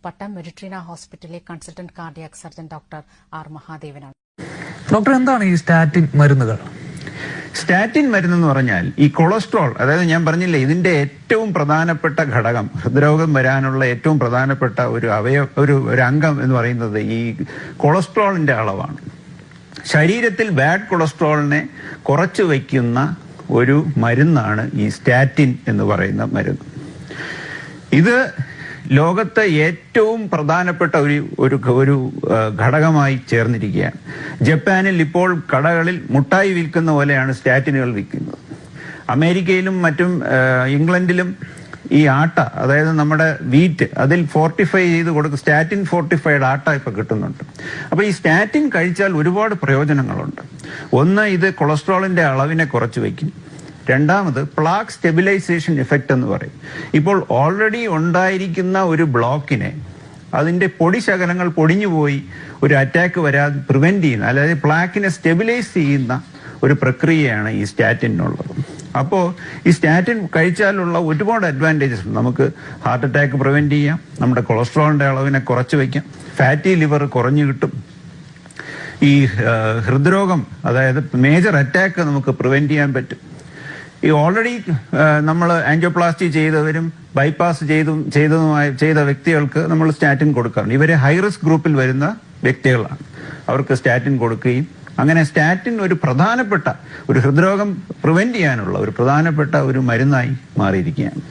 പട്ടം മെഡിട്രീന ഹോസ്പിറ്റലിലെ consultant cardiac surgeon doctor R മഹാദേവനാണ്. Doctor, എന്താണ് ഈ സ്റ്റാറ്റിൻ മരുന്നുകൾ? സ്റ്റാറ്റിൻ മരുന്നെന്ന് പറഞ്ഞാൽ ഈ കൊളസ്ട്രോൾ, അതായത് ഞാൻ പറഞ്ഞില്ലേ, ഇതിന്റെ ഏറ്റവും പ്രധാനപ്പെട്ട ഘടകം, ഹൃദ്രോഗം വരാനുള്ള ഏറ്റവും പ്രധാനപ്പെട്ട ഒരു അംഗം എന്ന് പറയുന്നത് ഈ കൊളസ്ട്രോളിന്റെ അളവാണ്. ശരീരത്തിൽ ബാഡ് കൊളസ്ട്രോളിനെ കുറച്ചു വയ്ക്കുന്ന ഒരു മരുന്നാണ് ഈ സ്റ്റാറ്റിൻ എന്ന് പറയുന്ന മരുന്ന്. ഇത് ലോകത്തെ ഏറ്റവും പ്രധാനപ്പെട്ട ഒരു ഘടകമായി ചേർന്നിരിക്കുകയാണ്. ജപ്പാനിൽ ഇപ്പോൾ കടകളിൽ മുട്ടായി വിൽക്കുന്ന പോലെയാണ് സ്റ്റാറ്റിനുകൾ വിൽക്കുന്നത്. അമേരിക്കയിലും മറ്റും ഇംഗ്ലണ്ടിലും ഈ ആട്ട, അതായത് നമ്മുടെ വീറ്റ്, അതിൽ ഫോർട്ടിഫൈ ചെയ്ത് കൊടുക്കും, സ്റ്റാറ്റിൻ ഫോർട്ടിഫൈഡ് ആട്ട ഇപ്പൊ കിട്ടുന്നുണ്ട്. അപ്പൊ ഈ സ്റ്റാറ്റിൻ കഴിച്ചാൽ ഒരുപാട് പ്രയോജനങ്ങളുണ്ട്. ഒന്ന്, ഇത് കൊളസ്ട്രോളിന്റെ അളവിനെ കുറച്ചു വയ്ക്കും. രണ്ടാമത്, പ്ലാക്ക് സ്റ്റെബിലൈസേഷൻ എഫക്റ്റ് എന്ന് പറയും. ഇപ്പോൾ ഓൾറെഡി ഉണ്ടായിരിക്കുന്ന ഒരു ബ്ലോക്കിനെ, അതിന്റെ പൊടിശകലങ്ങൾ പൊടിഞ്ഞുപോയി ഒരു അറ്റാക്ക് വരാതെ പ്രിവെന്റ് ചെയ്യുന്ന, അതായത് പ്ലാക്കിനെ സ്റ്റെബിലൈസ് ചെയ്യുന്ന ഒരു പ്രക്രിയയാണ് ഈ സ്റ്റാറ്റിനുള്ളത്. അപ്പോൾ ഈ സ്റ്റാറ്റിൻ കഴിച്ചാലുള്ള ഒരുപാട് അഡ്വാൻറ്റേജസ് ഉണ്ട്. നമുക്ക് ഹാർട്ട് അറ്റാക്ക് പ്രിവെന്റ് ചെയ്യാം, നമ്മുടെ കൊളസ്ട്രോളിന്റെ അളവിനെ കുറച്ച് വയ്ക്കാം, ഫാറ്റി ലിവർ കുറഞ്ഞു കിട്ടും, ഈ ഹൃദ്രോഗം, അതായത് മേജർ അറ്റാക്ക് നമുക്ക് പ്രിവെന്റ് ചെയ്യാൻ പറ്റും. ഈ ഓൾറെഡി നമ്മൾ ആൻജിയോപ്ലാസ്റ്റി ചെയ്തവരും ബൈപ്പാസ് ചെയ്ത വ്യക്തികൾക്ക് നമ്മൾ സ്റ്റാറ്റിൻ കൊടുക്കാറുണ്ട്. ഇവരെ ഹൈ റിസ്ക് ഗ്രൂപ്പിൽ വരുന്ന വ്യക്തികളാണ്, അവർക്ക് സ്റ്റാറ്റിൻ കൊടുക്കുകയും അങ്ങനെ സ്റ്റാറ്റിൻ ഒരു പ്രധാനപ്പെട്ട ഒരു ഹൃദ്രോഗം പ്രിവെന്റ് ചെയ്യാനുള്ള ഒരു പ്രധാനപ്പെട്ട ഒരു മരുന്നായി മാറിയിരിക്കുകയാണ്.